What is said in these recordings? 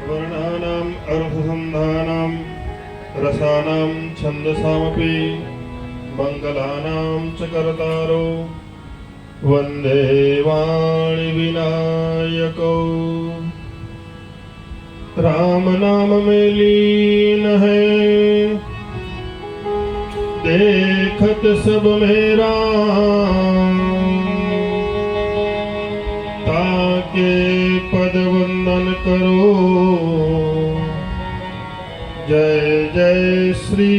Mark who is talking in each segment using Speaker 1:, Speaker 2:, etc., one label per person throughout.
Speaker 1: वर्णानाम् अर्थसन्धानं रसानां छन्दसामपि मङ्गलानां च कर्तारो वन्दे वाणिविनायको। राम नाम में लीन है देखत सब मेरा, ताके पद वंदन करो जय जय श्री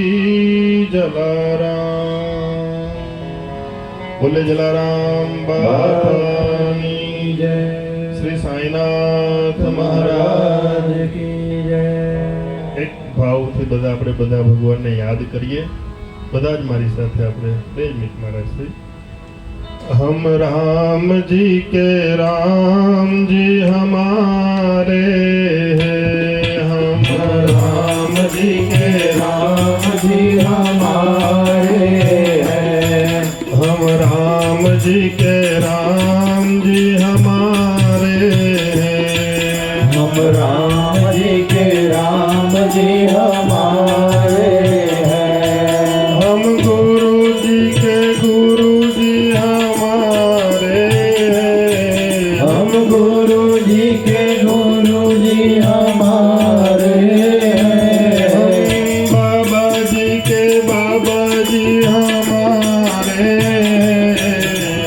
Speaker 1: जलाराम। बोले जलाराम बाबानी जय। श्री साईनाथ महाराज की जय। एक भावથી બધા આપણે બધા ભગવાનને યાદ કરીએ, બધા જ મારી સાથે આપણે 2 મિનિટ महाराज से। हम राम जी के राम जी हमारे हैं, हम राम जी के राम जी हमारे हैं, हम राम जी के राम जी हमारे हैं,
Speaker 2: हम राम जी के राम जी हमारे हैं,
Speaker 1: हम गुरु जी के गुरु जी हमारे हैं,
Speaker 2: हम गुरु जी के गुरु जी हमारे हैं,
Speaker 1: हम बाबा जी के बाबा जी हमारे हैं,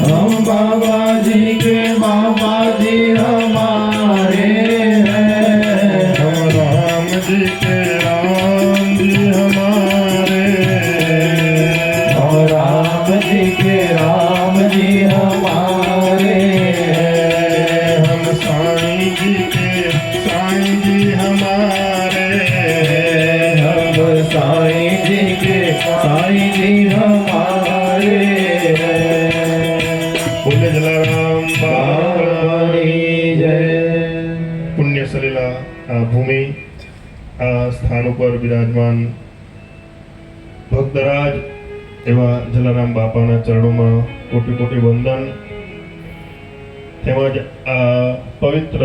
Speaker 2: हम बाबा जी के बाबा जी हमारे हैं,
Speaker 1: हम राम जी के राम जी हमारे हैं,
Speaker 2: हम राम जी के राम जी हमारे हैं,
Speaker 1: हम साईं जी के साईं जी हमारे हैं,
Speaker 2: हम साईं जी के साईं जी हमारे हैं।
Speaker 1: बोले जलाराम बाबानी
Speaker 2: जय।
Speaker 1: પુણ્ય સરેલા આ ભૂમિ આ સ્થાન ઉપર બિરાજમાન ભક્તરાજ એવા જલારામ બાપાના ચરણોમાં કોટી કોટી વંદન, તેમજ આ પવિત્ર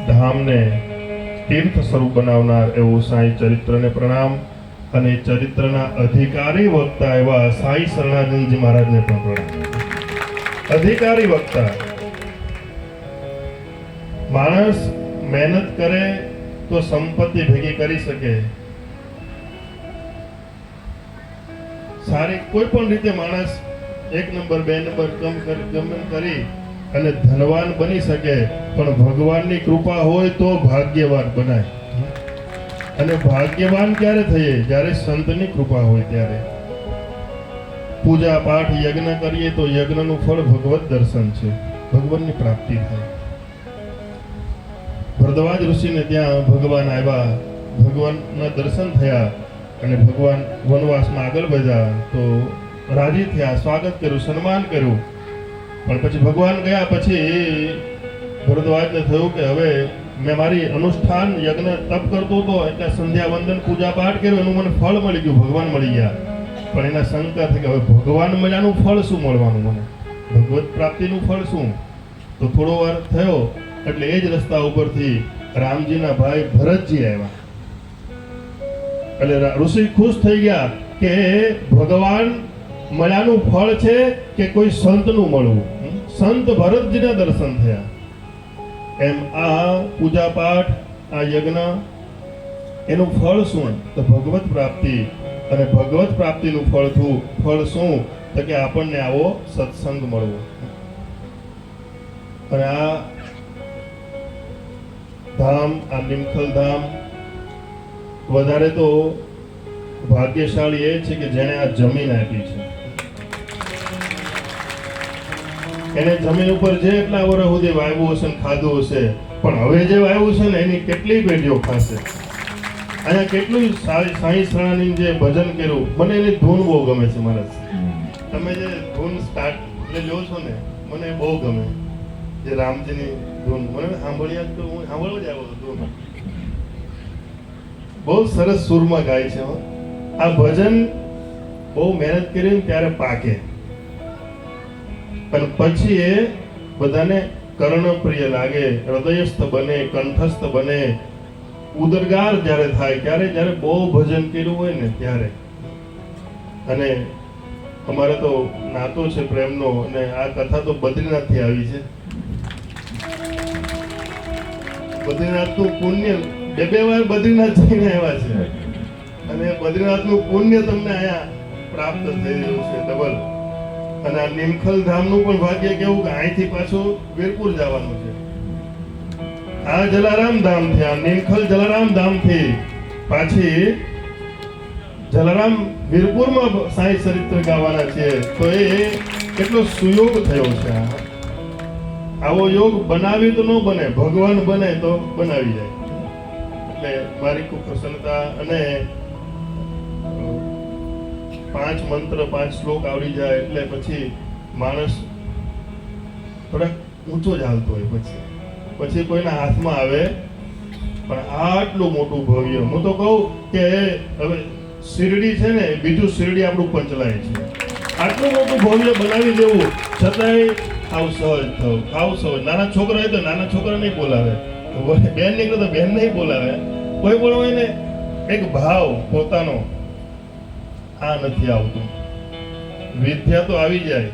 Speaker 1: ધામને તીર્થ સ્વરૂપ બનાવનાર એવું સાંઈ ચરિત્રને પ્રણામ, અને ચરિત્રના અધિકારી વક્તા એવા સાઈ શરણાનંદજી મહારાજને પણ પ્રણામ। અધિકારી વક્તા માણસ મહેનત કરે તો સંપત્તિ ભેગી કરી શકે, સારી કોઈ પણ રીતે માણસ 1 નંબર 2 નંબર ગમન કરી અને ધનવાન બની શકે, પણ ભગવાનની કૃપા હોય તો ભાગ્યવાન બનાય। અને ભાગ્યવાન ક્યારે થઈએ? જ્યારે સંતની કૃપા હોય ત્યારે। પૂજા પાઠ યજ્ઞ કરીએ તો યજ્ઞનું ફળ ભગવત દર્શન છે, ભગવાનની પ્રાપ્તિ થાય। ભરદ્વાજ ઋષિને ત્યાં ભગવાન આવ્યા, ભગવાનના દર્શન થયા અને ભગવાન વનવાસમાં આગળ વધ્યા તો રાજી થયા, સ્વાગત કર્યું, સન્માન કર્યું। પણ પછી ભગવાન ગયા પછી ભરદ્વાજને થયું કે હવે મેં મારી અનુષ્ઠાન યજ્ઞ તપ કરતો હતો એટલે સંધ્યા વંદન પૂજા પાઠ કર્યો, એનું મને ફળ મળી ગયું, ભગવાન મળી ગયા। પણ એના શંકા થઈ કે હવે ભગવાન મળ્યાનું ફળ શું મળવાનું, મને ભગવત પ્રાપ્તિનું ફળ શું? તો થોડો વાર થયો એટલે એ જ રસ્તા ઉપરથી રામજીના ભાઈ ભરતજી આવ્યા। એટલે ઋષિ ખુશ થઈ ગયા કે ભગવાન મળ્યાનું ફળ છે કે કોઈ સંતનું મળવું। સંત ભરતજીના દર્શન થયા। એમ આ પૂજા પાઠ, આ યજ્ઞ, એનું ફળ શું? તો ભગવત પ્રાપ્તિ। અને ભગવત પ્રાપ્તિનું ફળ શું? તો કે આપણને આવો સત્સંગ મળવો। અને આ ધામ, આ નિમખલ ધામ વધારે તો ભાગ્યશાળી એ છે કે જેણે આ જમીન આપી છે। એને જમીન ઉપર જેટલા વર્ષ સુધી વાવ્યું હશે ને ખાધું હશે, પણ હવે જે વાવ્યું છે ને એની કેટલી પેઢીઓ ખાશે। અહીંયા કેટલું સાઈ શરણાનંદ જે ભજન કર્યું, મને એની ધૂન બહુ ગમે છે મહારાજ। તમે જે ધૂન સ્ટાર્ટ એટલે લ્યો છો ને, મને બહુ ગમે। જે રામજીની ધૂન મને સાંભળ્યા તો હું સાંભળવા જ આવ્યો હતો ધૂન। બહુ સરસ સુરમાં ગાય છે। આ ભજન બહુ મહેનત કરીને ત્યારે પાકે, પણ પછી એ બધાને કર્ણપ્રિય લાગે, હૃદયસ્થ બને, કંઠસ્થ બને ઉદરગાર જ્યારે થાય જ્યારે બહુ ભજન કર્યું હોય ને ત્યારે. અને અમારે તો નાતો છે પ્રેમનો, અને આ કથા તો બદ્રીનાથથી આવી છે. બદ્રીનાથનું પુણ્ય બે વાર બદ્રીનાથ જઈને આવ્યા છે, અને બદ્રીનાથનું પુણ્ય તમને અહીંયા પ્રાપ્ત થઈ રહ્યું છે ડબલ. અને આ નિમખલ ધામનું પણ ભાગ્ય કેવું કે અહીંથી પાછું વીરપુર જવાનું છે. આ જલારામ ધામ થી, આ નિમખલ જલારામ ધામ થી પાછી જલારામ વીરપુરમાં સાંઈ ચરિત્ર ગાવાના છે. તો એ કેટલો સુયોગ થયો છે. આવો યોગ બનાવી તો ન બને, ભગવાન બને તો બનાવી જાય. એટલે મારી ખૂબ પ્રસન્નતા. અને 5 મંત્ર 5 શ્લોક આવડી જાય એટલે પછી માણસ થોડાક ઊંચો જ હાલતો હોય. પછી કોઈના હાથમાં આવે. પણ આટલું મોટું ભવ્ય, હું તો કહું કે હવે શિરડી છે ને, બીજું શિરડી આપણું પંચલાય છે. આટલું મોટું ભવ્ય બનાવી દેવું, છતાંય આવ સહજ થવું, આવ સહજ. નાના છોકરા હોય તો નાના છોકરા નહીં બોલાવે, બેન નીકળે તો બેન નહીં બોલાવે. કોઈ પણ હોય ને એક ભાવ પોતાનો, આ નથી આવતું. વિદ્યા તો આવી જાય,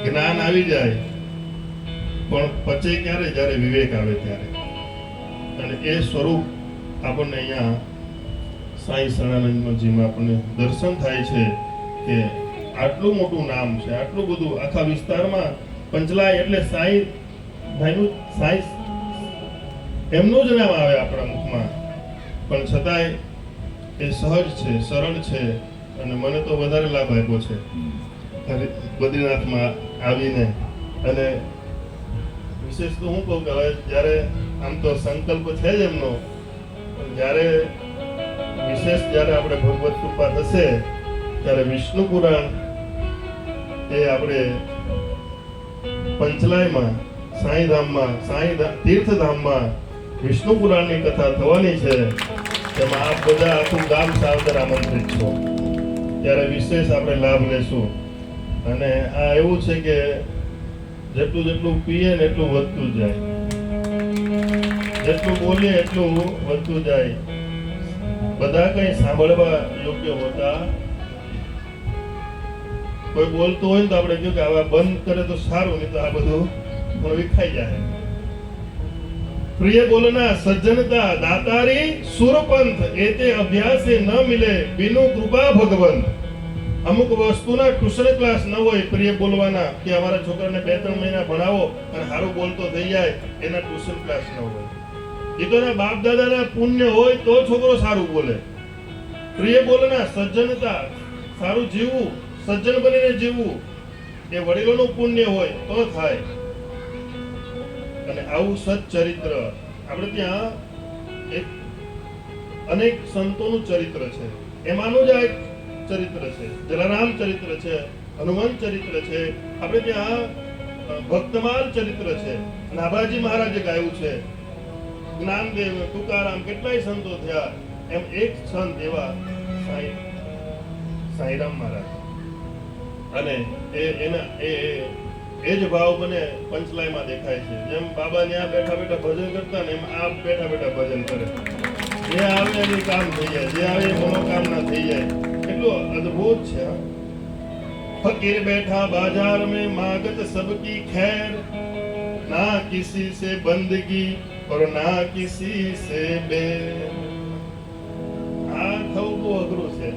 Speaker 1: જ્ઞાન આવી જાય, પણ પચે ક્યારે? જ્યારે વિવેક આવે ત્યારે. અને એ સ્વરૂપ આપણને અહીંયા સાંઈ શરણાનંદજીમાં આપણને દર્શન થાય છે કે આટલું મોટું નામ છે, આટલું બધું આખા વિસ્તારમાં પંચલાય એટલે સાંઈ ભાઈનું, સાંઈ એમનું જ નામ આવે આપણા મુખમાં, પણ છતાંય એ સહજ છે, સરળ છે. અને મને તો વધારે લાભ આપ્યો છે બદ્રીનાથમાં આવીને. અને વિશેષ તો હું કહું કે હવે જ્યારે આમ તો સંકલ્પ છે જ એમનો, પણ જ્યારે વિશેષ જ્યારે આપણે ભગવત કૃપા થશે ત્યારે વિષ્ણુ પુરાણ એ આપણે પંચલાયમાં, સાંઈધામમાં, તીર્થધામમાં વિષ્ણુ પુરાણની કથા થવાની છે. તેમાં આપ બધા આખું ગામ સાવધાન આમંત્રિત છો. ત્યારે વિશેષ આપણે લાભ લેશું. અને આ એવું છે કે જેટલું પીએ ને એટલું વધતું જાય, જેટલું બોલીએ એટલું વધતું જાય. બધા કઈ સાંભળવા યોગ્ય હોતા. કોઈ બોલતું હોય ને તો આપણે કહ્યું કે આવા બંધ કરે તો સારું, નહીં તો આ બધું પણ વિખાઈ જાય. પ્રિય બોલના સજ્જનતા દાતારી સુરપંથ, એતે અભ્યાસે ન મિલે બિનુ કૃપા ભગવંત. અમુક વસ્તુના ટ્યુશન ક્લાસ ન હોય પ્રિય બોલવાના, કે અમારા છોકરાને 2-3 મહિના ભણાવો અને સારું બોલતો થઈ જાય, એના ટ્યુશન ક્લાસ ન હોય. એ તો એના બાપ દાદાના પુણ્ય હોય તો છોકરો સારું બોલે. પ્રિય બોલના સજ્જનતા, સારું જીવવું, સજ્જન બનીને જીવવું, એ વડીલોનું પુણ્ય હોય તો થાય. અને આવું સચ્ચરિત્ર આપણે ત્યાં એક અનેક સંતોનું ચરિત્ર છે, એમાંનું જ આ એક ચરિત્ર છે. જલારામ ચરિત્ર છે, હનુમાન ચરિત્ર છે, આપણે ત્યાં ભક્તમાલ ચરિત્ર છે, નાભાજી મહારાજે ગાયું છે, જ્ઞાનદેવ, તુકારામ, કેટલાય સંતો થયા. એમ એક સંત એવા સાંઈરામ મહારાજ. અને એ જ ભાવ મને પંચલાયમાં દેખાય છે. જેમ બાબા ત્યાં બેઠા બેઠા ભજન કરતા ને, એમ આપ બેઠા બેઠા ભજન કરે. જે આવે એનું કામ થઈ જાય, જે આવે એ મનોકામના થઈ જાય. કેટલું અદ્ભુત છે. ફકીર બેઠા બાजार में मांगत सबकी खैर, ना किसी से बंदगी और ना किसी से बैर. આ થવું બહુ અઘરું છે.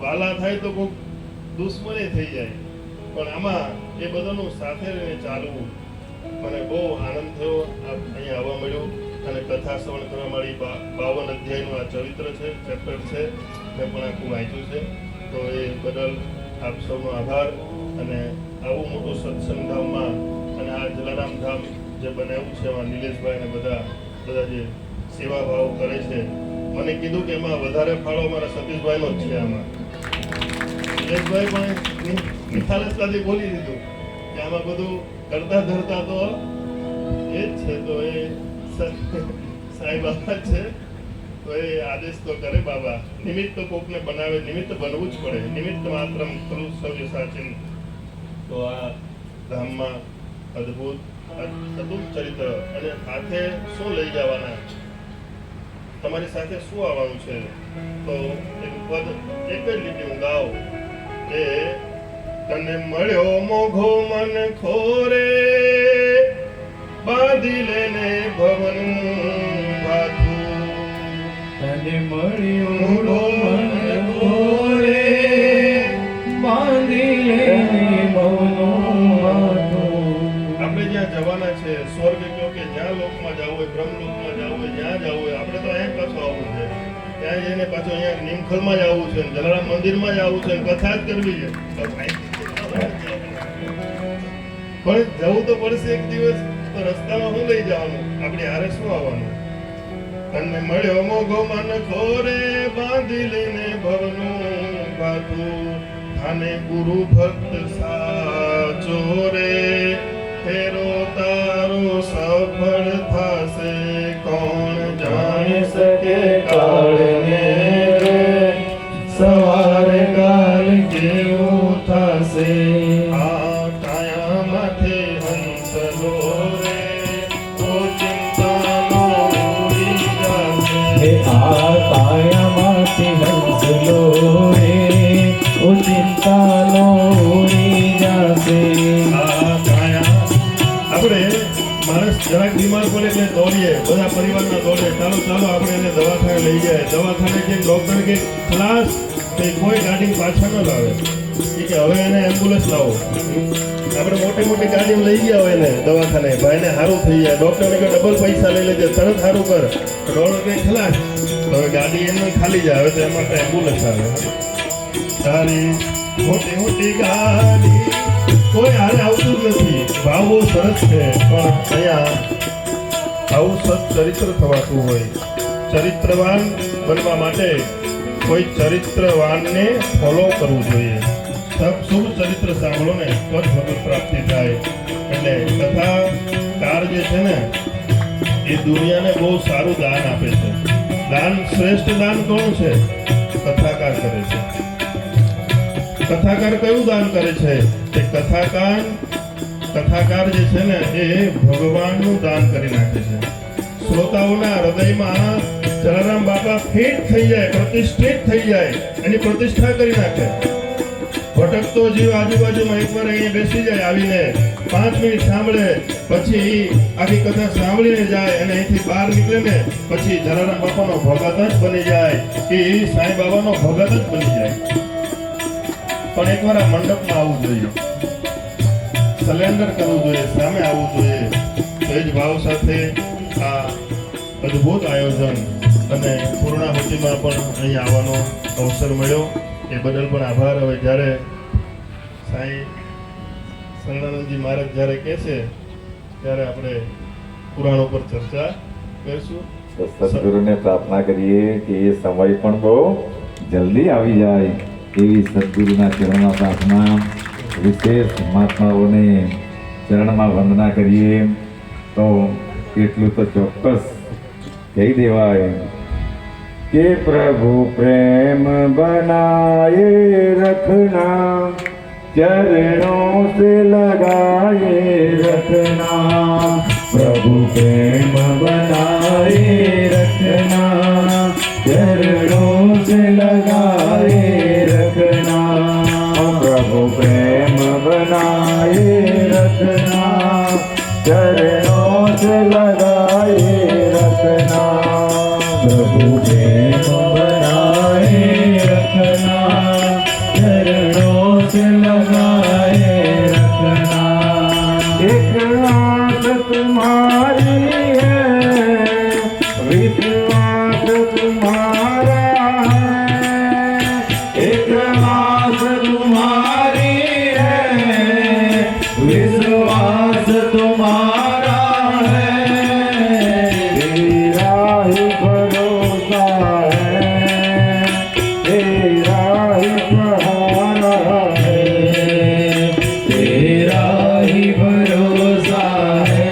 Speaker 1: વાલા થાય તો કોઈ દુશ્મની થઈ જાય, પણ આમાં એ બધાનું સાથે રહીને ચાલવું. મને બહુ આનંદ થયો અહીંયા આવવા મળ્યું અને કથા શ્રવણ કરવા મળી. 52 અધ્યાયનું આ ચરિત્ર છે, ચેપ્ટર છે, મેં પણ આખું વાંચ્યું છે. તો એ બદલ આપ સૌનો આભાર. અને આવું મોટું સત્સંગ ધામમાં અને આ જલારામ ધામ જે બનાવ્યું છે, એમાં નિલેશભાઈ અને બધા જે સેવા ભાવ કરે છે, મને કીધું કે એમાં વધારે ફાળો અમારા સતીશભાઈનો જ છે. આમાં નિલેશભાઈ પણ નિખાલસતાથી બોલી દીધું કે આમાં બધું કરતા ધરતા તો એ જ છે. તો એ સાંઈ બાબા છે, તો એ આદેશ તો કરે બાબા. નિમિત્ત તો કોકને બનાવે, નિમિત્ત બનવું જ પડે. નિમિત્ત માત્રમ ખરું સવ્ય સાચિન. તો આ ધામમાં અદ્ભુત ચરિત્ર. અને હાથે શું લઈ જવાના તમારી સાથે શું આવવાનું છે? તો એક પદ એક જ લીટી હું ગાઉં કે તને મળ્યો મોઘો મન ખોરે બાંધી લેને ભવનું ભાથું.
Speaker 2: તને મળ્યો મન ખોરે બાંધી લેને ભવનું ભાથું.
Speaker 1: આપણે જ્યાં જવાના છે, સ્વર્ગ કયો કે જ્યાં લોકમાં જવું હોય, બ્રહ્મલોકમાં જવું હોય, જ્યાં જવું હોય, આપણે તો અહીંયા પાછું આવવું છે. ત્યાં જઈને પાછું અહીંયા નીમખલમાં જ આવવું છે, જલારામ મંદિરમાં જ આવવું છે, કથા જ કરવી છે. પણ જવું તો પડશે એક દિવસ. તો રસ્તામાં હું લઈ જવાનું? આપણી હારે શું આવવાનું? તને મળ્યો મોઘો મન ખોરે બાંધી લઈને ભવનું ભાથું. થાને ગુરુ ભક્ત સાચો રે ફેરો તારો સફળ થાશે. કોણ જાણી શકે કાળને રે સવાર કાલ કેવું થશે. આ કાયા માથે હંસલો રે તો ચિંતાનો ઉડી જશે.
Speaker 2: આ કાયામાંથી હંસલો રે ઓ ચિંતાનો ઉડી જશે.
Speaker 1: આપણે માણસ જરાક બીમાર પડે એટલે દોડીએ, બધા પરિવારના દોડે, ચાલો ચાલો આપણે એને દવાખાને લઈ જાય. દવાખાને જઈને ડોક્ટર કે ખલાસ, તો કોઈ ગાડી પાછા ન લાવે. કે હવે એને એમ્બ્યુલન્સ લાવો. આપણે મોટી મોટી ગાડી લઈ ગયા હોય એને દવાખાને, ભાઈને સારું થઈ જાય, ડોક્ટરને કે ડબલ પૈસા લઈ લેજે, તરત સારું કર. ડોક્ટર કે ખલાસ, તો હવે ગાડી એમને ખાલી જાય. હવે તો એમાં તો એમ્બ્યુલન્સ આવે. તારી મોટી મોટી ગાડી કોઈ હારે આવતું જ નથી. ભાવ બહુ સરસ છે, પણ અહીંયા આવું સત્ચરિત્ર થવાતું હોય. ચરિત્રવાન બનવા માટે કોઈ ચરિત્રવાનને ફોલો કરવું જોઈએ. શુભ ચરિત્ર સાંભળો ને તો જ ભગવત પ્રાપ્તિ થાય. એટલે કથાકાર જે છે ને એ દુનિયાને બહુ સારું દાન આપે છે. દાન શ્રેષ્ઠ દાન કોણ છે? કથાકાર કરે છે. કથાકાર કયું દાન કરે છે? તે કથાકાર જે છે ને એ ભગવાનનું દાન કરી નાખે છે. શ્રોતાઓના હૃદયમાં જલારામ બાપા ફિટ થઈ જાય, પ્રતિષ્ઠિત થઈ જાય, એની પ્રતિષ્ઠા કરી નાખે. ભટકતો જીવ આજુબાજુમાં એકવાર અહીંયા બેસી જાય, આવીને 5 મિનિટ સાંભળે, પછી આખી કથા સાંભળીને જાય અને અહીંથી બહાર નીકળે ને પછી જલારામ બાપાનો ભગત જ બની જાય કે સાંઈ બાબાનો ભગત જ બની જાય. પણ એકવાર આ મંડપમાં આવવું જોઈએ, સરેન્ડર કરવું જોઈએ, સામે આવવું જોઈએ. તો એ જ ભાવ સાથે આ અદ્ભુત આયોજન અને પૂર્ણાહુતિમાં પણ અહીં આવવાનો અવસર મળ્યો એ બદલ પણ આભાર. હવે જ્યારે સાંઈ શરણાનંદજી મહારાજ જ્યારે કહેશે ત્યારે આપણે પુરાણો પર ચર્ચા કરીશું.
Speaker 3: તો સદગુરુને પ્રાર્થના કરીએ કે એ સમય પણ બહુ જલ્દી આવી જાય એવી સદગુરુના ચરણમાં પ્રાર્થના. વિશેષ મહાત્માઓને ચરણમાં વંદના કરીએ. તો એટલું તો ચોક્કસ કહી દેવાય કે પ્રભુ પ્રેમ બનાએ રખના ચરણોं से लगाए रखना.
Speaker 2: प्रभु प्रेम बनाए रखना चरणों से लगाए रखना.
Speaker 3: प्रभु प्रेम बनाए रखना चरणों से लगाए रखना.
Speaker 2: प्रभु प्रेम बनाए रखना चरणों से लगाए रखना.
Speaker 3: एक आस तुम्हारी है विश्वास तुम्हारा है.
Speaker 2: एक आस तुम्हारी है विश्वास तुम्हारा है.
Speaker 3: तेरा ही भरोसा है तेरा ही सहारा है.
Speaker 2: तेरा ही भरोसा है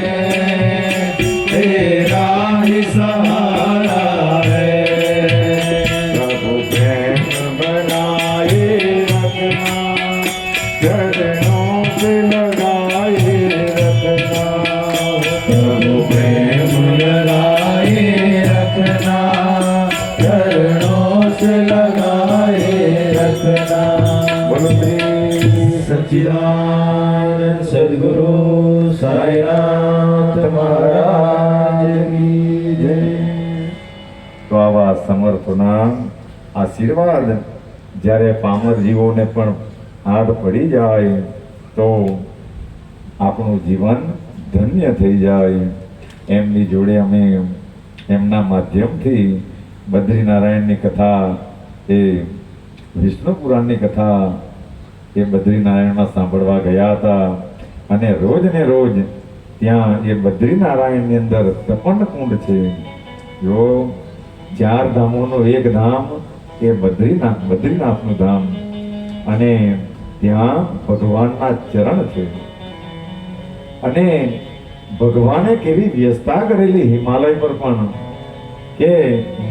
Speaker 2: સચ્ચિદાનંદ સદગુરુ સાઈનાથ મહારાજ કી જય.
Speaker 4: તો આવા સમર્થના આશીર્વાદ જ્યારે પામર જીવોને પણ હાથ પડી જાય તો આપણું જીવન ધન્ય થઈ જાય. એમની જોડે અમે એમના માધ્યમથી બદ્રીનારાયણની કથા, એ વિષ્ણુ પુરાણની કથા એ બદ્રીનારાયણમાં સાંભળવા ગયા હતા. અને રોજ ને રોજ ત્યાં એ બદ્રીનારાયણની અંદર તપન કુંડ છે. જો 4 ધામોનું એક ધામ એ બદ્રીનાથનું ધામ, અને ત્યાં ભગવાનના ચરણ છે. અને ભગવાને કેવી વ્યવસ્થા કરેલી હિમાલય પર પણ, કે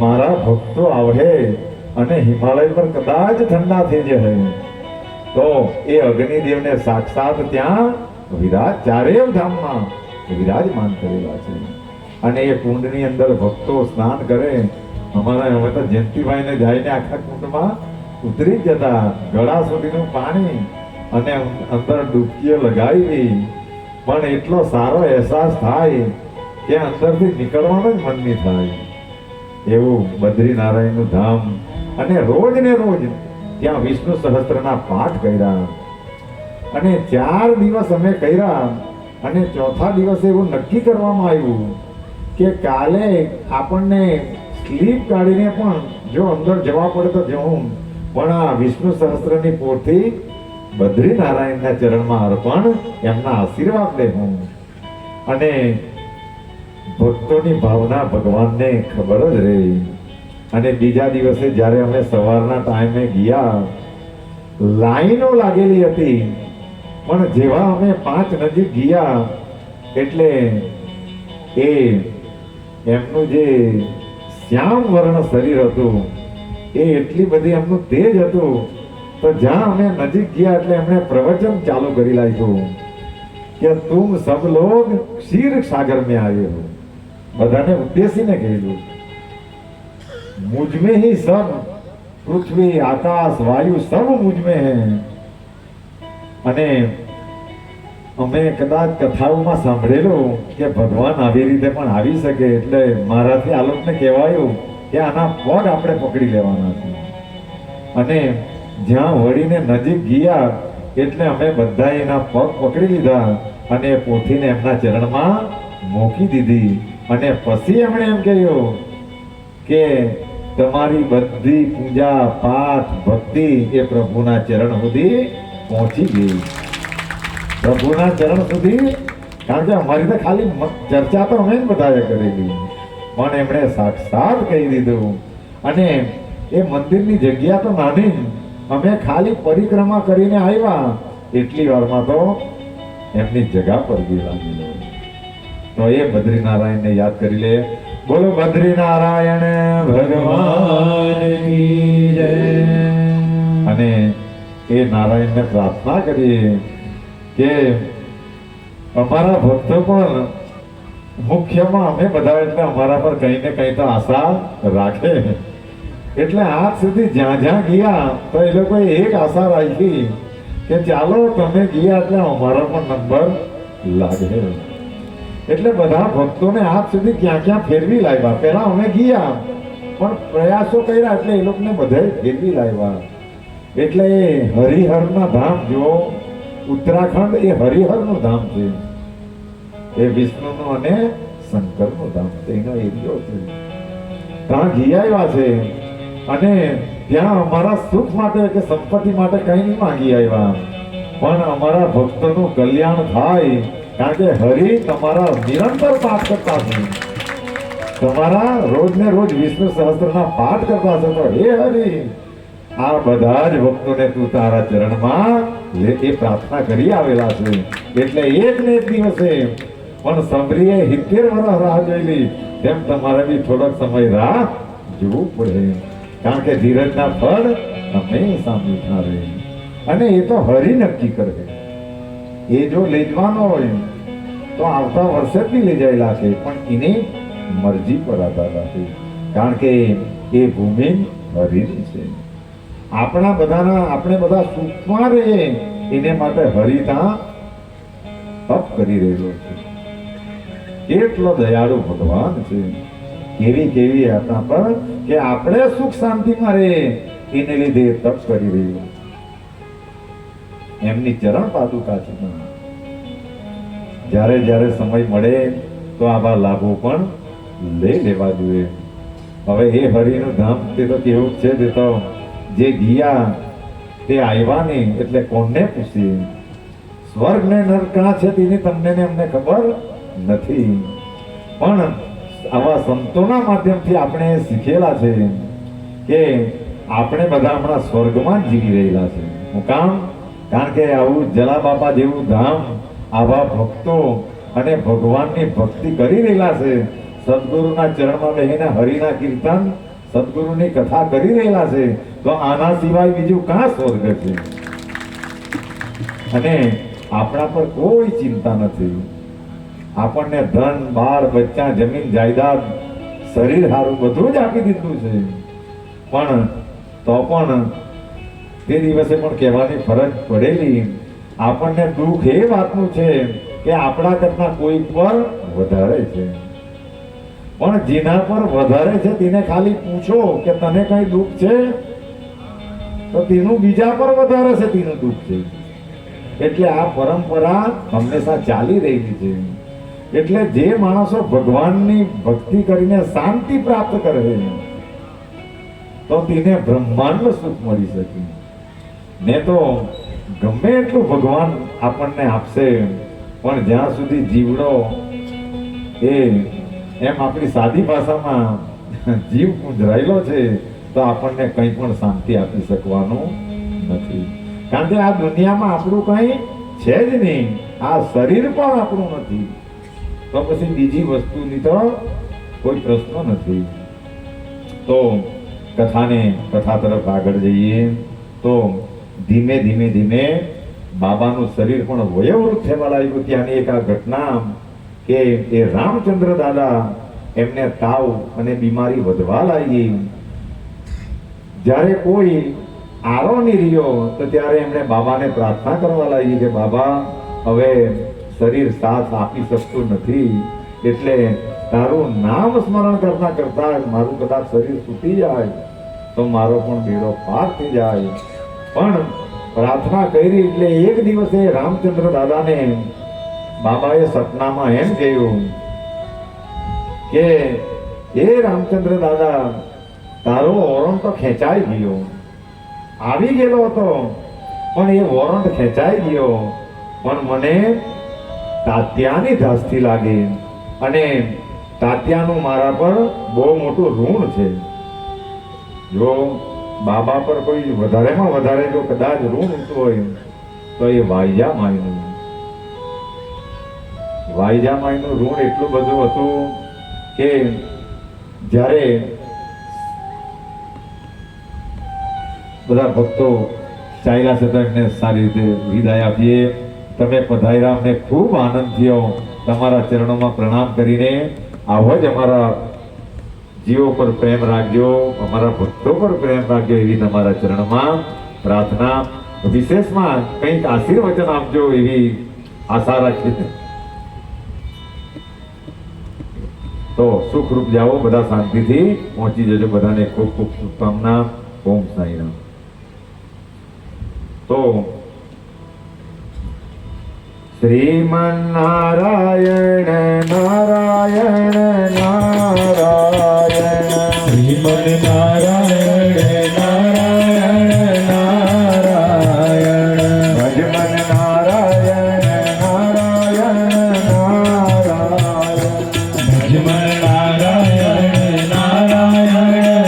Speaker 4: મારા ભક્તો આવે અને હિમાલય પર કદાચ ઠંડા થઈ જાય તો એ અગ્નિદેવને સાક્ષાત ત્યાં ચારેય ધામમાં વિરાજમાન કરેલા છે. અને એ કુંડની અંદર ભક્તો સ્નાન કરે. અમે તો જયંતિભાઈને જઈને આખા કુંડમાં ઉતરી જ જતા, ગળા સુધીનું પાણી, અને અંદર ડૂબકીઓ લગાવી. પણ એટલો સારો અહેસાસ થાય કે અંદરથી નીકળવાનું જ મન નહીં થાય એવું બદ્રીનારાયણનું ધામ. અને રોજ ને રોજ ત્યાં વિષ્ણુ સહસ્ત્રના પાઠ કર્યા. અને 4 દિવસ અમે કર્યા. અને ચોથા દિવસે એવું નક્કી કરવામાં આવ્યું કે કાલે આપણને સ્લીપ કાઢીને પણ જો અંદર જવા પડે તો જવું, પણ આ વિષ્ણુ સહસ્ત્રની પોથી બદ્રીનારાયણના ચરણમાં અર્પણ, એમના આશીર્વાદ લેવું. અને ભક્તોની ભાવના ભગવાનને ખબર જ રહી. અને બીજા દિવસે જ્યારે અમે સવારના ટાઈમે ગયા, લાઈનો લાગેલી હતી. પણ જેવા અમે 5 નજીક ગયા એટલે એ એમનું જે શ્યામ વર્ણ શરીર હતું એ એટલી બધી એમનું તેજ હતું. તો જ્યાં અમે નજીક ગયા એટલે એમણે પ્રવચન ચાલુ કરી નાખ્યું કે તુમ સબ લોગ ક્ષીર સાગર में आए हो. બધાને ઉદ્દેશીને કહેલું, मुझ में ही सब, पृथ्वी आकाश वायु सब मुझ में है. અને અમે કદાચ કથાઓમાં સાંભળેલું કે ભગવાન આવી રીતે પણ આવી શકે, એટલે મારાથી આ લોકોને કહેવાયું કે આના પગ આપણે પકડી લેવાના છે. અને જ્યાં વળીને નજીક ગયા એટલે અમે બધા એના પગ પકડી લીધા અને પોથીને એમના ચરણમાં મૂકી દીધી. અને પછી એમણે એમ કહ્યું કે તમારી બધી પૂજા પાઠ ભક્તિ એ પ્રભુના ચરણ સુધી પહોંચી ગઈ. પ્રભુના ચરણ સુધી, કારણ કે અમારી તો ખાલી ચર્ચા તો અમે જ બધાએ કરેલી, પણ એમણે સાક્ષાત કહી દીધું. અને એ મંદિરની જગ્યા તો નાની, અમે ખાલી પરિક્રમા કરીને આવ્યા એટલી વારમાં તો એમની જગા પર ગયેલા. તો એ બદ્રીનારાયણને યાદ કરી લે. બોલો બદ્રીનારાયણ ભગવાન કી જય. અને એ નારાયણને પ્રાર્થના કરીએ કે અમારા ભક્તો પણ મુખ્યમાં અમે બધા એટલે અમારા પર કંઈ ને કંઈ તો આશા રાખે. એટલે આજ સુધી જ્યાં જ્યાં ગયા તો એ લોકોએ એક આશા રાખી કે ચાલો તમે ગયા એટલે અમારો પણ નંબર લાગે. એટલે બધા ભક્તોને આજ સુધી ક્યાં ક્યાં ફેરવી લાવ્યા. પહેલા અમે ગયા પણ પ્રયાસો કર્યા એટલે એ લોકોને બધાએ ફેરવી લાવ્યા. એટલે એ હરિહરના ધામ, જો ઉત્તરાખંડ એ હરિહરનું ધામ છે, એ વિષ્ણુનું અને શંકરનું ધામ છે, એનો એરિયો છે. ત્યાં ગયા આવ્યા છે. અને ત્યાં અમારા સુખ માટે કે સંપત્તિ માટે કંઈ નહીં માંગી આવ્યા, પણ અમારા ભક્તોનું કલ્યાણ થાય. કારણ કે હરિ તમારા નિરંતર પાઠ કરતા છે, તમારા રોજ ને રોજ વિષ્ણુ સહસ્ત્રના પાઠ કરતા છે. તો હે હરિ, આ બધા જ ભક્તોને તું તારા ચરણમાં લે, એ પ્રાર્થના કરી આવેલા છે. એટલે એક ને એક દિવસે પણ સંભરીએ 70 વર્ષ રાહ જોયેલી, તેમ તમારે બી થોડોક સમય રાહ જોવું પડે. કારણ કે ધીરજના ફળ હંમેશા મીઠા રહે. અને એ તો હરિ નક્કી કરે. એ જો લઈ જવાનો હોય તો આવતા વર્ષે જ બી લઈ જાયેલા છે, પણ એની મરજી પર આધાર રાખે. કારણ કે એ ભૂમિ હરિની છે. આપણે બધા સુખમાં રહીએ એને માટે હરિતા તપ કરી રહેલો છે. કેટલો દયાળુ ભગવાન છે, કેવી કેવી આપણા પર કે આપણે સુખ શાંતિમાં રહે એને લીધે તપ કરી રહ્યો. એમની ચરણ પાદુકા છે. જ્યારે જ્યારે સમય મળે તો આવા લાભો પણ લઈ લેવા જોઈએ. હવે એ હરિનું ધામ તે તો કેવું છે, તે તો જે ગયા તે આવ્યા નહીં એટલે કોને પૂછીએ? સ્વર્ગ ને નરક ક્યાં છે તેની તમને ને અમને ખબર નથી, પણ આવા સંતોના માધ્યમથી આપણે શીખેલા છે કે આપણે બધા હમણાં સ્વર્ગમાં જ જીવી રહેલા છે. હું કામ? કારણ કે આવું જલા બાપા જેવું ધામ આવા ભક્તો અને ભગવાનની ભક્તિ કરી રહેલા છે. સદગુરુના ચરણમાં બેહીને હરિના કીર્તન, સદગુરુની કથા કરી રહેલા છે. તો આના સિવાય બીજું કાં સ્વર્ગ છે? અને આપણા પર કોઈ ચિંતા નથી. આપણને ધન, બાર, બચ્ચા, જમીન, જાયદાદ, શરીર સારું બધું જ આપી દીધું છે. પણ તો પણ તે દિવસે પણ કહેવાની ફરજ પડેલી. આપણને દુઃખ એ વાતનું છે કે આપણા કરતા કોઈ પર વધારે છે. પણ જેના પર વધારે છે તેને ખાલી પૂછો કે તને કઈ દુઃખ છે, તો તેનું બીજા પર વધારે છે તેનું દુઃખ છે. એટલે આ પરંપરા હંમેશા ચાલી રહી છે. એટલે જે માણસો ભગવાનની ભક્તિ કરીને શાંતિ પ્રાપ્ત કરે તો તેને બ્રહ્માંડ સુખ મળી શકે. ને તો ગમે એટલું ભગવાન આપણને આપશે, પણ જ્યાં સુધી જીવડો એ એમ આપણી સાદી ભાષામાં જીવ પૂંજરાયેલો છે તો આપણને કંઈ પણ શાંતિ આપી શકવાનું નથી. કારણ કે આ દુનિયામાં આપણું કંઈ છે જ નહીં. આ શરીર પણ આપણું નથી, તો પછી બીજી વસ્તુની તો કોઈ પ્રશ્ન નથી. તો કથા તરફ આગળ જઈએ તો ધીમે ધીમે ધીમે બાબાનું શરીર પણ વયોવૃદ્ધ થવા લાગ્યું. ત્યાંની એક આ ઘટના કે એ રામચંદ્ર દાદા એમને તાવ અને બીમારી વધવા લાગી. જ્યારે કોઈ આરો નહીં રહ્યો તો ત્યારે એમણે બાબાને પ્રાર્થના કરવા લાગી કે બાબા, હવે શરીર સાથ આપી શકતું નથી, એટલે તારું નામ સ્મરણ કરતા કરતા મારું કદાચ શરીર તૂટી જાય તો મારો પણ બેડો પાર થઈ જાય. પણ પ્રાર્થના કરી એટલે એક દિવસે રામચંદ્ર દાદાને બાબાએ સપનામાં એમ કહ્યું કે એ રામચંદ્ર દાદા, તારો વોરંટ તો ખેંચાઈ ગયો, આવી ગયેલો હતો, પણ એ વોરંટ ખેંચાઈ ગયો, પણ મને તાત્યાની ધાસ્તી લાગી અને તાત્યાનું મારા પર બહુ મોટું ઋણ છે. જો બાબા પર કોઈ વધારેમાં વધારે જો કદાચ ઋણ ઉઠતું હોય તો એ વાઈજામાઈનું ઋણ એટલું બધું હતું કે જ્યારે બધા ભક્તો ચાલ્યા છે તો એમને સારી રીતે વિદાય આપીએ. તમે પધાર્યા, અમને ખૂબ આનંદ થયો. તમારા ચરણોમાં પ્રણામ કરીને આવો જ અમારા જીવો પર પ્રેમ રાખજો, અમારા ભક્તો પર પ્રેમ રાખજો, એવી તમારા ચરણમાં પ્રાર્થના. વિશેષમાં કંઈક આશીર્વચન આપજો એવી આશા રાખીએ. તો સુખરૂપ જાઓ, બધા શાંતિથી પહોંચી જજો. બધાને ખૂબ ખૂબ શુભકામના. ઓમ સાંઈરામ. તો
Speaker 3: શ્રીમન્નારાયણ નારાયણ નારાયણ,
Speaker 2: શ્રીમન્નારાયણ નારાયણ નારાયણ,
Speaker 3: ભજમન નારાયણ નારાયણ નારાયણ,
Speaker 2: ભજમન નારાયણ નારાયણ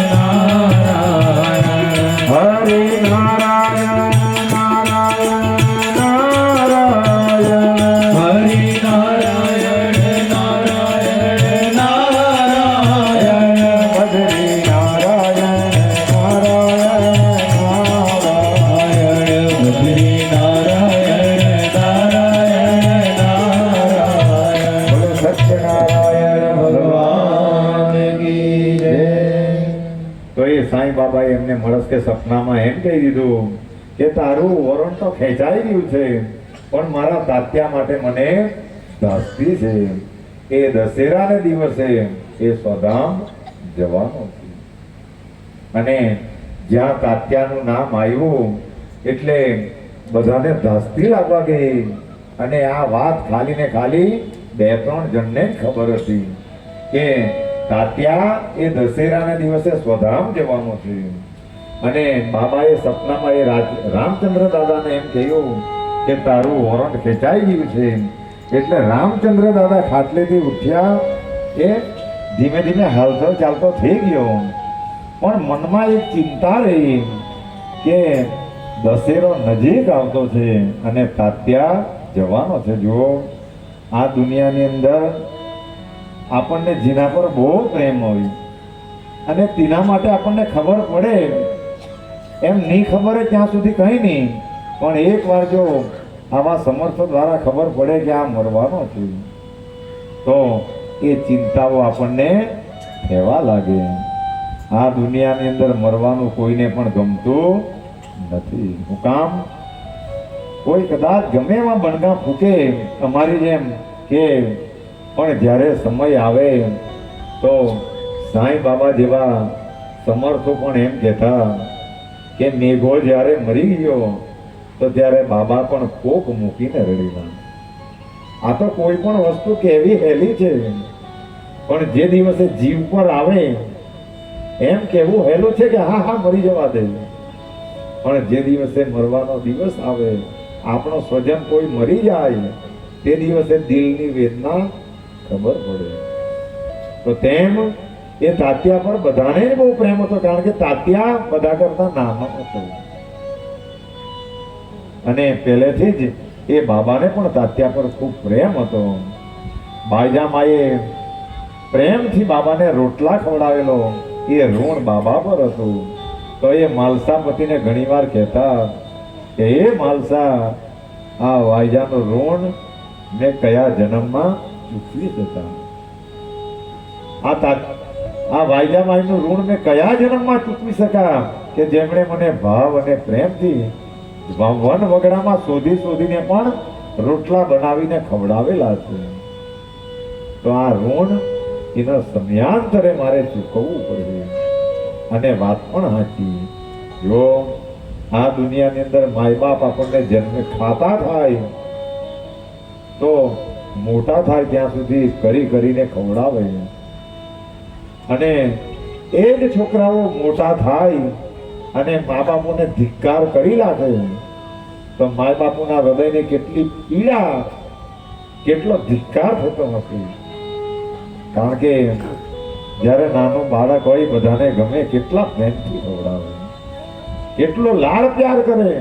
Speaker 2: નારાયણ,
Speaker 3: હરિ નારાયણ નારાયણ નારાયણ,
Speaker 2: હરિ નારાયણ નારાયણ નારાયણ,
Speaker 3: બદ્રી નારાયણ નારાયણ નારાયણ,
Speaker 2: બદ્રી નારાયણ નારાયણ નારાયણ.
Speaker 3: બોલો સત્યનારાયણ
Speaker 2: ભગવાન કી જય.
Speaker 4: તો એ સાંઈ બાબાએ એમને મળસ કે સપનામાં એમ કહી દીધું કે તારું વરણ તો ખેંચાઈ ગયું છે, પણ મારા તાત્યા માટે મને ધાસ્તી છે. એ દશેરાને દિવસે એ સ્વધામ જવાનો છે. અને જ્યાં તાત્યાનું નામ આવ્યું એટલે બધાને ધાસ્તી લાગવા ગઈ. અને આ વાત ખાલી ને ખાલી 2-3 જણને જ ખબર હતી કે તાત્યા એ દશેરાના દિવસે સ્વધામ જવાનો છે. અને બાબાએ સપનામાં એ રામચંદ્ર દાદાને એમ કહ્યું કે તારું વરણ ખેંચાઈ ગયું છે. એટલે રામચંદ્ર દાદા ખાટલેથી ઉઠ્યા, એ ધીમે ધીમે હલચલ ચાલતો થઈ ગયો, પણ મનમાં એક ચિંતા રહી કે દશેરો નજીક આવતો છે અને તાત્યા જવાનો છે. જો આ દુનિયાની અંદર આપણને જેના પર બહુ પ્રેમ હોય અને તેના માટે આપણને ખબર પડે, એમ નહીં ખબર હોય ત્યાં સુધી કંઈ નહીં, પણ એકવાર જો આવા સમર્થો દ્વારા ખબર પડે કે આ મરવાનો છે, તો એ ચિંતાઓ આપણને થવા લાગે. આ દુનિયાની અંદર મરવાનું કોઈને પણ ગમતું નથી. હું કામ કોઈ કદાચ ગમે એવા બણગા ફૂકે અમારી જેમ કે, પણ જ્યારે સમય આવે તો સાંઈ બાબા જેવા સમર્થો પણ એમ કહેતા કે મેઘો જ્યારે મરી ગયો તો ત્યારે બાબા પણ કોક મૂકીને રડેલા. આ તો કોઈ પણ વસ્તુ કેવી હેલી છે, પણ જે દિવસે જીવ પર આવે એમ કેવું હેલું છે કે હા હા મરી જવા દે, પણ જે દિવસે મરવાનો દિવસ આવે, આપણો સ્વજન કોઈ મરી જાય, તે દિવસે દિલની વેદના ખબર પડે. તો તેમ એ તાત્યા પર બધાને જ બહુ પ્રેમ હતો, કારણ કે તાત્યા બધા કરતા નાનો હતો. અને પહેલેથી જ એ બાબાને પણ તાત્યા પર ખૂબ પ્રેમ હતો. બાઈજામાએ પ્રેમથી બાબાને રોટલા ખવડાવેલો, એ ઋણ બાબા પર હતું. તો એ માલસા પતિને ઘણીવાર કહેતા કે એ માલસા, આ વાયજાનું ઋણ મેં કયા જન્મમાં ચૂકવી જતા. આ વાયજામાઈનું ઋણ મેં કયા જન્મમાં ચૂકવી શકા કે જેમણે મને ભાવ અને પ્રેમથી વન વગડામાં શોધી શોધીને પણ રોટલા બનાવીને ખવડાવેલા છે. તો આ ઋણ એના સમયાંતરે મારે ચૂકવવું પડે. અને વાત પણ સાચી. જો આ દુનિયાની અંદર માય બાપ આપણને જન્મે ખાતા થાય તો મોટા થાય ત્યાં સુધી કરી કરીને ખવડાવે, અને એ જ છોકરાઓ મોટા થાય અને મા બાપોને ધિક્કાર કરી નાખે તો મા બાપુના હૃદયને કેટલી પીડા, કેટલો ધિક્કાર થતો હશે. કારણ કે જ્યારે નાનું બાળક હોય બધાને ગમે, કેટલા પ્રેમથી ખવડાવે, કેટલો લાડ પ્યાર કરે,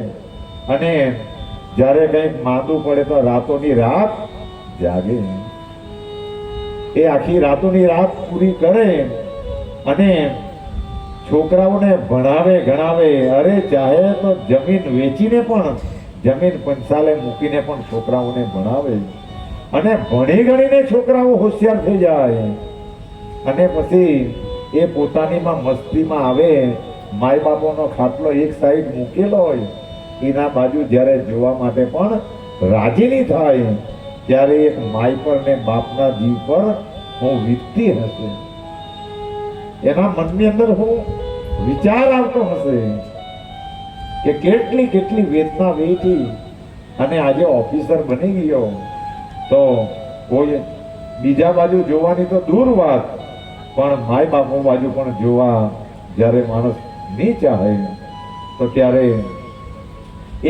Speaker 4: અને જ્યારે કંઈક માંદું પડે તો રાતોની રાત જાગે. એ આખી રાતોની રાત પૂરી કરે અને છોકરાઓને ભણાવે ગણાવે. અરે ચાહે તો જમીન વેચીને પણ, જમીન પંચાલે મૂકીને પણ છોકરાઓને ભણાવે. અને ભણી ગણીને છોકરાઓ હોશિયાર થઈ જાય અને પછી એ પોતાનીમાં મસ્તીમાં આવે. માય બાપોનો ખાટલો એક સાઈડ મૂકેલો હોય, એના બાજુ જ્યારે જોવા માટે પણ રાજી નહીં થાય, ત્યારે એક માય પર ને બાપના જીવ પર હું વીતતી હશે. એના મનની અંદર હું વિચાર આવતો હશે કે કેટલી કેટલી વેદના વેઠી અને આજે ઓફિસર બની ગયો, તો કોઈ બીજા બાજુ જોવાની તો દૂર વાત, પણ માય બાપો બાજુ પણ જોવા જ્યારે માણસ નહીં ચાહે તો ત્યારે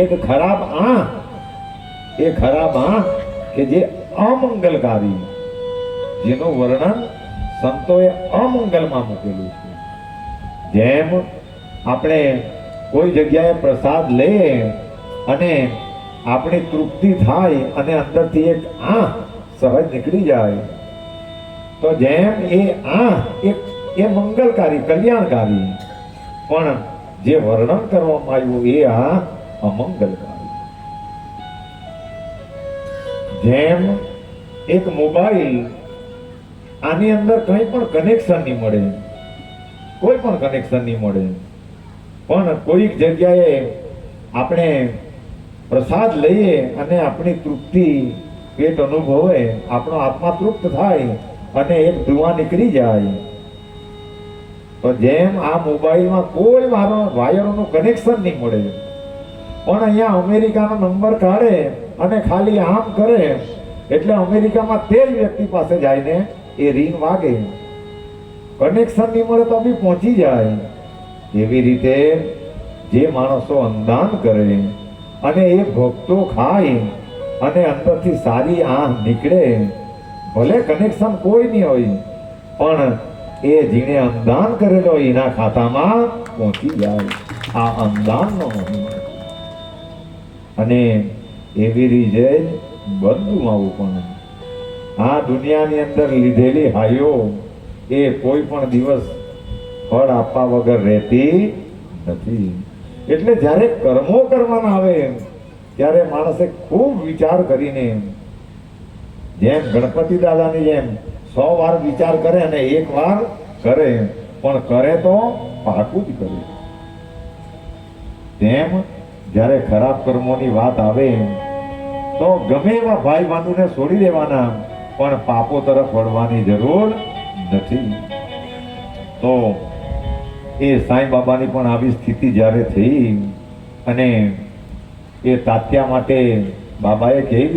Speaker 4: એક ખરાબ આંખ, એ ખરાબ આંખ કે જે અમંગલકારી, જેનું વર્ણન સંતોએ અમંગલમાં મૂકેલું છે. જેમ આપણે કોઈ જગ્યાએ પ્રસાદ લઈએ અને આપણી તૃપ્તિ થાય અને અંદરથી એક આંખ સહજ નીકળી જાય, તો જેમ એ આંખ એ મંગલકારી, કલ્યાણકારી, પણ જે વર્ણન કરવામાં આવ્યું એ આંખ અમંગલકારી. જેમ એક મોબાઈલ, આની અંદર કંઈ પણ કનેક્શન નહીં મળે, કોઈ પણ કનેક્શન નહીં મળે, પણ કોઈક જગ્યાએ આપણે પ્રસાદ લઈએ અને આપણી તૃપ્તિ પેટ અનુભવે, આપણો આત્મા તૃપ્ત થાય અને એક ધુઆ નીકળી જાય. તો જેમ આ મોબાઈલમાં કોઈ વાયરોનું કનેક્શન નહીં મળે, પણ અહીંયા અમેરિકાનો નંબર કાઢે અને ખાલી આમ કરે એટલે અમેરિકામાં તે જ વ્યક્તિ પાસે જઈને એ રીંગ વાગે. કનેક્શન નહીં મળે તો બી પહોંચી જાય. એવી રીતે જે માણસો અન્નદાન કરે અને એ ભક્તો ખાય અને અંદરથી સારી આંખ નીકળે, ભલે કનેક્શન કોઈ નહીં હોય પણ એ જેણે અન્નદાન કરેલો હોય એના ખાતામાં પહોંચી જાય. આ અન્નદાનનો મહિમા. અને એવી રીતે જ બધું આવું પણ આ દુનિયાની અંદર લીધેલી હાઈઓ એ કોઈ પણ દિવસ ફળ આપવા વગર રહેતી નથી. એટલે જ્યારે કર્મો કરવાના આવે ત્યારે માણસે ખૂબ વિચાર કરીને, જેમ ગણપતિ દાદાની જેમ 100 વાર વિચાર કરે અને 1 વાર કરે, પણ કરે તો પાકું જ કરે. તેમ જ્યારે ખરાબ કર્મોની વાત આવે તો ગમે એવા ભાઈ બંધુને છોડી દેવાના, પણ પાપો તરફ વળવાની જરૂર નથી. તો એ સાંઈ બાબાની પણ આવી સ્થિતિ જ્યારે થઈ અને એ તાત્યા માટે બાબાએ કહી દીધું